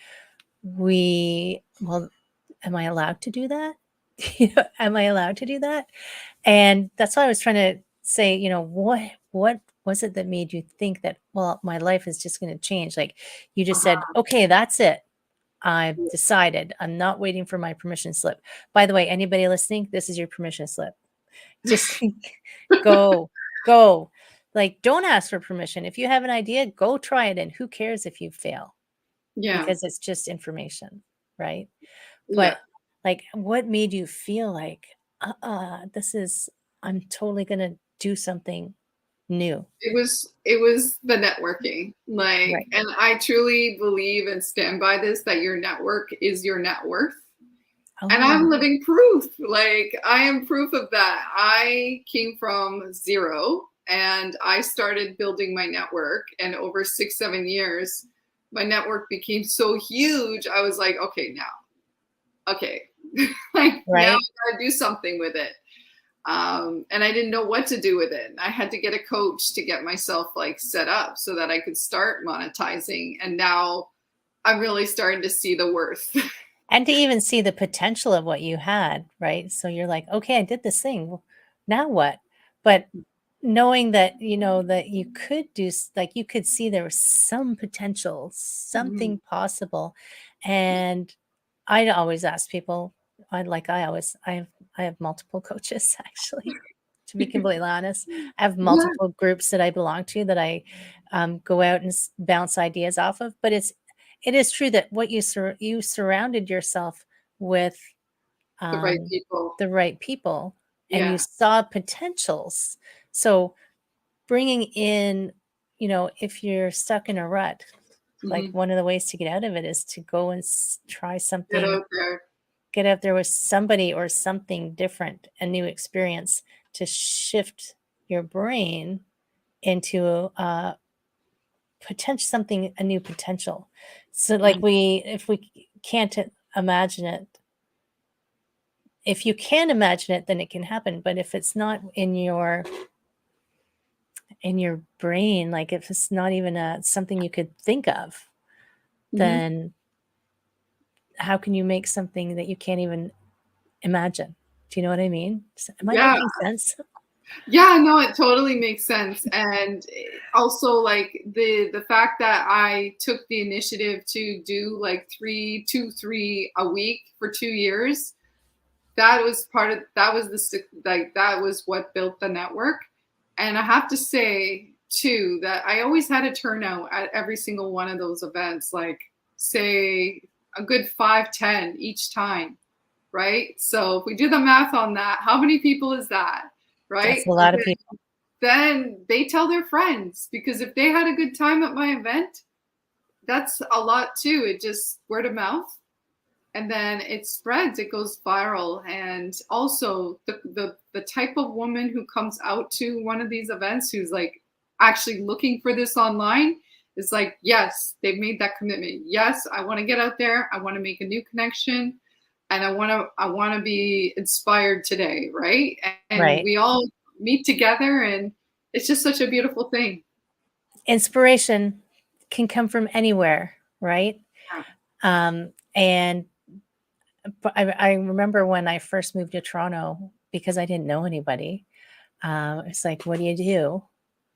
well, am I allowed to do that? Am I allowed to do that? And that's why I was trying to say, what was it that made you think that, well, my life is just going to change? Like you just said, Uh-huh. okay, that's it. I've decided. I'm not waiting for my permission slip. By the way, anybody listening, this is your permission slip. Just go, go. Like, don't ask for permission. If you have an idea, go try it. And who cares if you fail? Yeah. Because it's just information, right? Yeah. But like, what made you feel like, I'm totally going to do something new. It was the networking. Right. And I truly believe and stand by this, that your network is your net worth. And I'm Oh, living proof. Like, I am proof of that. I came from zero and I started building my network. And over 6, 7 years, my network became so huge. I was like, okay, okay, like now right. I gotta do something with it. And I didn't know what to do with it. I had to get a coach to get myself like set up so that I could start monetizing. And now I'm really starting to see the worth. And to even see the potential of what you had, right? So you're like, okay, I did this thing. Now what? But knowing that, that you could like you could see there was some potential, Mhm. something possible. And I always ask people, I have multiple coaches actually, to be completely honest. I have Yeah, multiple groups that I belong to that I go out and bounce ideas off of. But it is true that what you surrounded yourself with the right um, people. the right people, and you Yeah. saw potentials. So bringing in, if you're stuck in a rut, like Hmm. one of the ways to get out of it is to go and try Get something, out there. get out there with somebody or something different, a new experience to shift your brain into potential, something, a new potential. So like Mhm. if we can't imagine it, if you can imagine it, then it can happen. But if it's not in your brain, like if it's not even something you could think of, Mhm. then how can you make something that you can't even imagine? Do you know what I mean? Am I Yeah. making sense? Yeah, no, it totally makes sense. And also like the fact that I took the initiative to do like 3 a week for 2 years, that was part of that was like that was what built the network. And I have to say too that I always had a turnout at every single one of those events, like say a good 5, 10 each time, right? So if we do the math on that, how many people is that, That's right? a lot of people. Then they tell their friends, because if they had a good time at my event, that's a lot too. It just word of mouth, and then it spreads, it goes viral. And also the type of woman who comes out to one of these events who's like actually looking for this online is like, yes, they've made that commitment. Yes, I want to get out there, I want to make a new connection, and I want to be inspired today, right? And Right. we all meet together, and it's just such a beautiful thing. Inspiration can come from anywhere, right? And I remember when I first moved to Toronto, because I didn't know anybody. It's like, what do you do?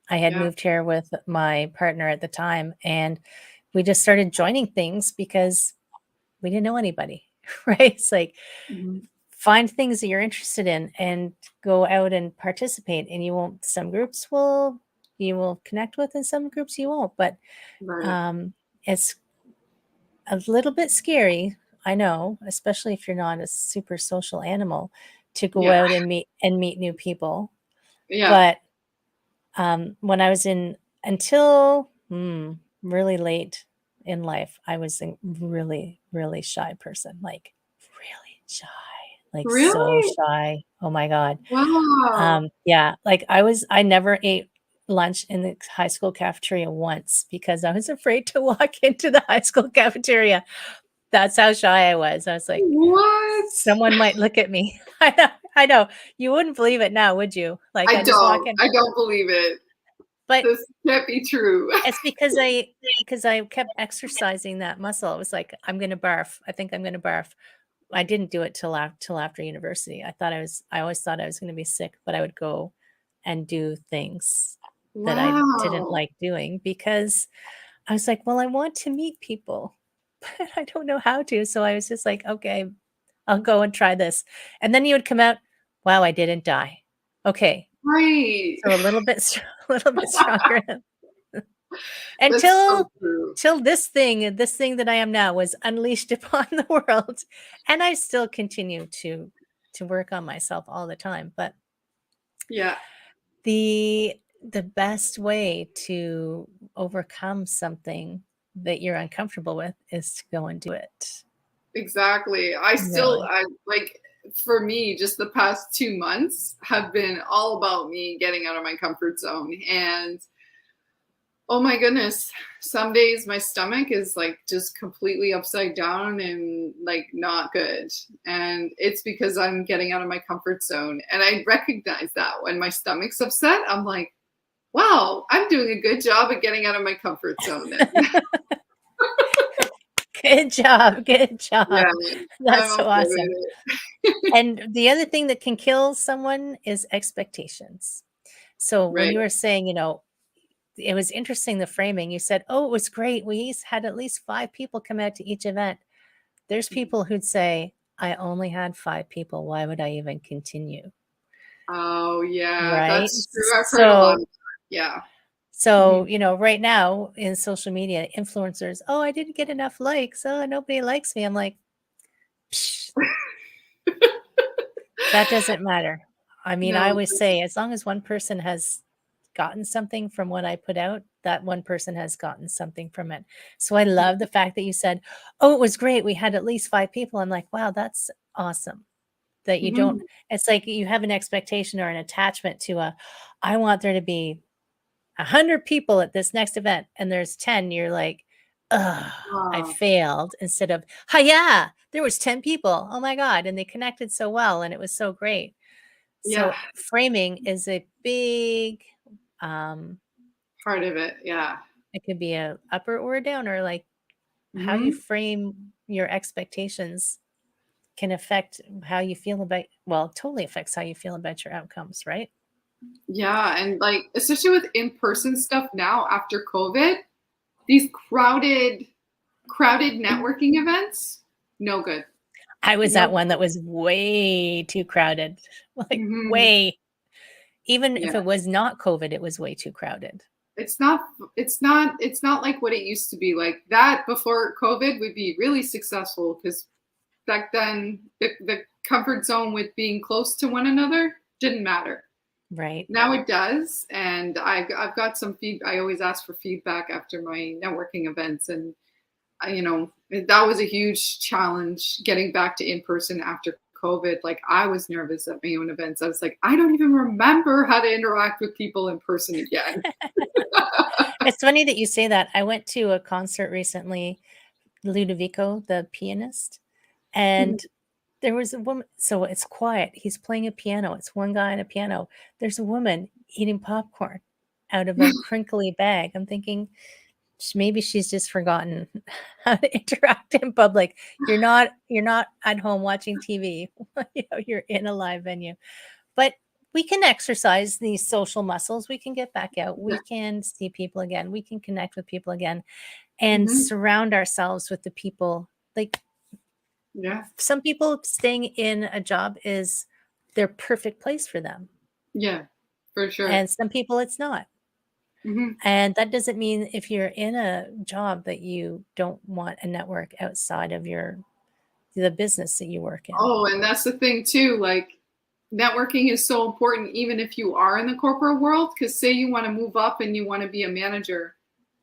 I had Yeah. moved here with my partner at the time, and we just started joining things because we didn't know anybody, right? It's like, Mhm. find things that you're interested in and go out and participate. And some groups you will connect with, and some groups you won't. But Right. um, it's a little bit scary, I know, especially if you're not a super social animal, to go Yeah. out and meet new people. Yeah. But when I was in until really late in life, I was a really, really shy person, like really shy, like so Really? shy. Oh my God. Wow. Yeah, like I never ate lunch in the high school cafeteria once because I was afraid to walk into the high school cafeteria. That's how shy I was. I was like, What? someone might look at me. I know. You wouldn't believe it now, would you? Like I I just walk don't. in, I don't believe it. but This can't be true. it's because I kept exercising that muscle. It was like, I'm gonna barf. I think I'm gonna barf. I didn't do it till after university. I always thought I was gonna be sick, but I would go and do things that I didn't Wow. like doing because I was like, well, I want to meet people, but I don't know how to. So I was just like, okay, I'll go and try this. And then you would come out, wow, I didn't die. Okay. Right. So a little bit a little bit stronger That's so until true. till this thing that I am now was unleashed upon the world. And I still continue to work on myself all the time. But Yeah, The best way to overcome something that you're uncomfortable with is to go and do it. exactly. Really. I like, for me, just the past 2 months have been all about me getting out of my comfort zone. And oh my goodness, some days my stomach is like just completely upside down and like not good. And it's because I'm getting out of my comfort zone. And I recognize that when my stomach's upset, I'm like, wow, I'm doing a good job at getting out of my comfort zone then. Good job, good Yeah, job. I'm That's so okay awesome. with it. And the other thing that can kill someone is expectations. So when Right. you were saying, it was interesting the framing. You said, "Oh, it was great. We had at least 5 people come out to each event." There's people who'd say, "I only had 5 people. Why would I even continue?" Oh, yeah, Right? that's true. I've heard a lot So of that. Yeah. so, Mhm. right now in social media, influencers, "Oh, I didn't get enough likes. Oh, nobody likes me." I'm like, "Psh, that doesn't matter." I mean, I No, always say, as long as one person has gotten something from what I put out, that one person has gotten something from it. So I love the fact that you said, "Oh, it was great. We had at least 5 people." I'm like, "Wow, that's awesome." That you don't mhm. it's like you have an expectation or an attachment to I want there to be 100 people at this next event and there's 10, you're like, "Ugh, I Oh, failed," instead of, yeah, there was 10 people. Oh my god, and they connected so well and it was so great." yeah, So framing is a big, um part of it, yeah. it could be a upper or a downer, like how you Mhm. frame your expectations can affect how you feel about well, totally affects how you feel about your outcomes, right? Yeah, and, like, especially with in-person stuff now after COVID, these crowded networking events, no good. I was No at one that good. was way too crowded, like, Mhm. way. Even Yeah. if it was not COVID, it was way too crowded. It's not like what it used to be. Like, that before COVID would be really successful because back then, the comfort zone with being close to one another didn't matter. Right. Now it does, and I've got some I always ask for feedback after my networking events, and that was a huge challenge getting back to in person after COVID. Like, I was nervous at my own events. I was like, I don't even remember how to interact with people in person again. It's funny that you say that. I went to a concert recently, Ludovico, the pianist, and there was a woman so it's quiet. He's playing a piano. It's one guy on a piano. There's a woman eating popcorn out of a crinkly bag. I'm thinking, maybe she's just forgotten how to interact in public. You're not at home watching TV. You're in a live venue. But we can exercise these social muscles. We can get back out. Yeah. We can see people again. We can connect with people again and Hmm. surround ourselves with the people. Like Yeah. some people staying in a job is their perfect place for them. Yeah. For sure. And some people it's not. Hmm. And that doesn't mean if you're in a job that you don't want a network outside of the business that you work in. Oh, and that's the thing too. Like, networking is so important, even if you are in the corporate world. Because say you want to move up and you want to be a manager,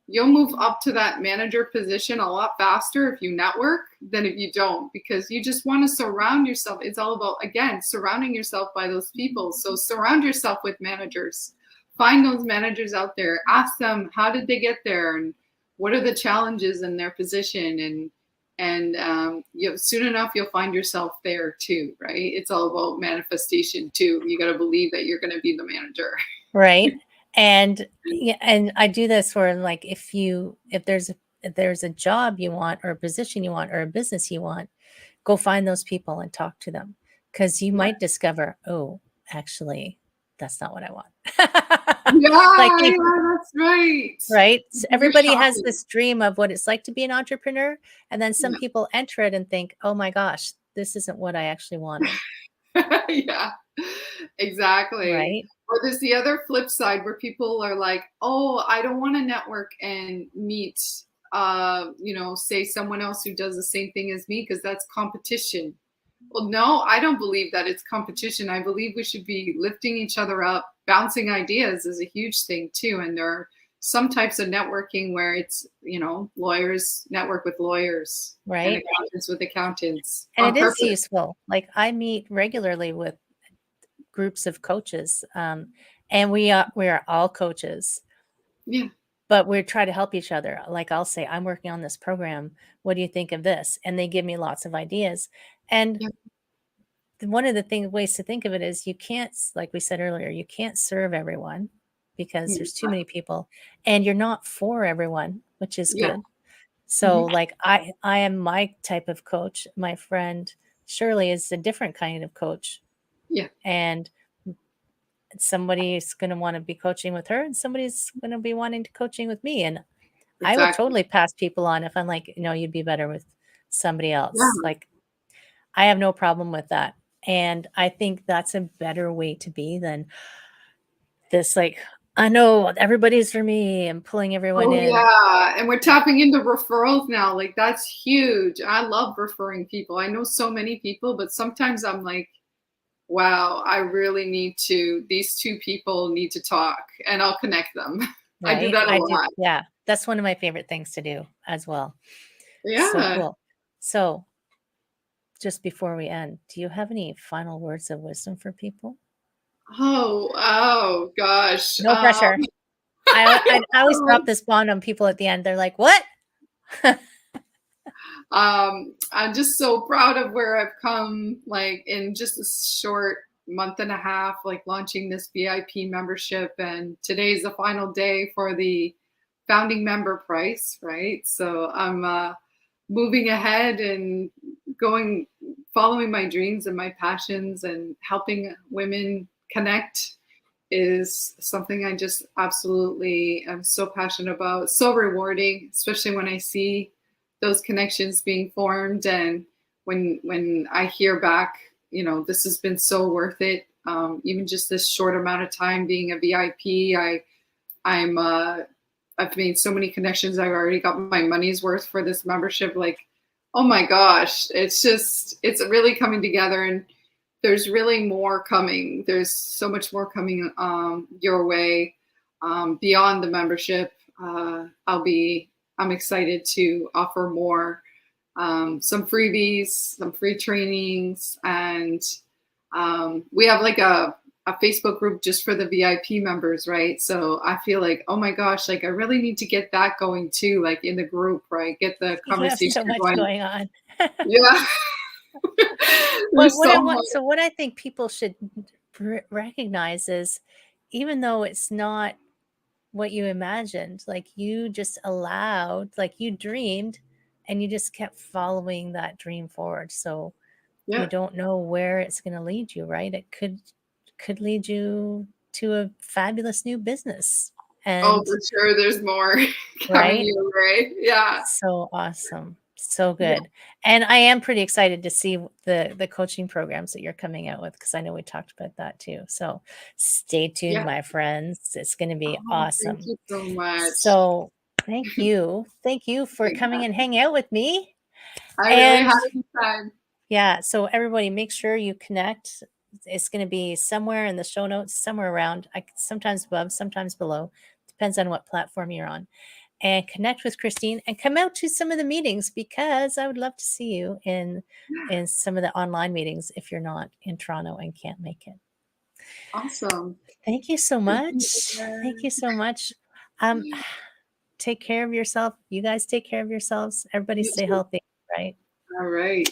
you'll move up to that manager position a lot faster if you network than if you don't, because you just want to surround yourself. It's all about, again, surrounding yourself by those people. So surround yourself with managers. Find those managers out there. Ask them, how did they get there, and what are the challenges in their position, and soon enough you'll find yourself there too, right? It's all about manifestation too. You got to believe that you're going to be the manager. Right? And yeah, and I do this for like if there's a job you want or a position you want or a business you want, go find those people and talk to them because you Yeah, might discover, oh, actually, that's not what I want. Like yeah, yeah, that's right. right? Do your Everybody has shopping. this dream of what it's like to be an entrepreneur, and then some Yeah. people enter it and think, "Oh my gosh, this isn't what I actually wanted." Yeah, exactly. Right? Or there's the other flip side where people are like, oh, I don't want to network and meet, say someone else who does the same thing as me because that's competition. Well, no, I don't believe that it's competition. I believe we should be lifting each other up. Bouncing ideas is a huge thing too. And there are some types of networking where it's, lawyers network with lawyers and right? accountants with accountants And on it is purpose. useful. Like I meet regularly with groups of coaches, and we are all coaches, Yeah, but we try to help each other. Like I'll say, I'm working on this program. What do you think of this? And they give me lots of ideas. And yeah, one of the ways to think of it is you can't, like we said earlier, you can't serve everyone because yeah, there's too many people, and you're not for everyone, which is yeah, good. So mhm, like I am my type of coach. My friend Shirley is a different kind of coach, yeah, and somebody's going to want to be coaching with her and somebody's going to be wanting to coaching with me, and I will exactly. totally pass people on if I'm like, you'd be better with somebody else. Yeah. Like I have no problem with that. And I think that's a better way to be than this, like, I know everybody's for me and pulling everyone Oh in. yeah. And we're tapping into referrals now. Like that's huge. I love referring people. I know so many people, but sometimes I'm like, wow, I really need to, these two people need to talk and I'll connect them. I do Right? that a I do. lot. Yeah. That's one of my favorite things to do as well. So Yeah. cool. So just before we end, do you have any final words of wisdom for people? Oh gosh. No pressure. I always Like, drop this bond on people at the end. They're like, "What?" I'm just so proud of where I've come, like in just a short month and a half, like launching this VIP membership. And today's the final day for the founding member price, right? So I'm moving ahead and going, following my dreams and my passions and helping women connect is something I just absolutely am so passionate about. So rewarding, especially when I see those connections being formed and when I hear back, this has been so worth it. Even just this short amount of time being a VIP, I'm I've made so many connections. I've already got my money's worth for this membership. Like, oh my gosh, it's really coming together, and there's really more coming. There's so much more coming your way beyond the membership. I'm excited to offer more, some freebies, some free trainings, and we have like a Facebook group just for the VIP members, right? So I feel like, oh my gosh, like I really need to get that going too, like in the group, right? Get the You have conversation so much going. going on. Yeah. But There's so what I think people should recognize is, even though it's not what you imagined, like you just allowed, like you dreamed, and you just kept following that dream forward. So you yeah. don't know where it's going to lead you, right? It could lead you to a fabulous new business. Oh, And for sure. There's more coming right? your way. Yeah. So awesome. So Yeah. good. And I am pretty excited to see the coaching programs that you're coming out with, because I know we talked about that too. So stay tuned, Yeah. my friends. It's going to be Oh, thank awesome. you so much. So thank you. Thank you for coming and hanging out with me. I really had And a good time. yeah, so everybody make sure you connect. It's going to be somewhere in the show notes, somewhere around, sometimes above, sometimes below. Depends on what platform you're on. And connect with Christine and come out to some of the meetings, because I would love to see you in some of the online meetings if you're not in Toronto and can't make it. Awesome. Thank you so Thank you, much. Thank Heather. you so much. Um, take care of yourself. You guys take care of yourselves. Everybody You stay too. healthy, right? All right.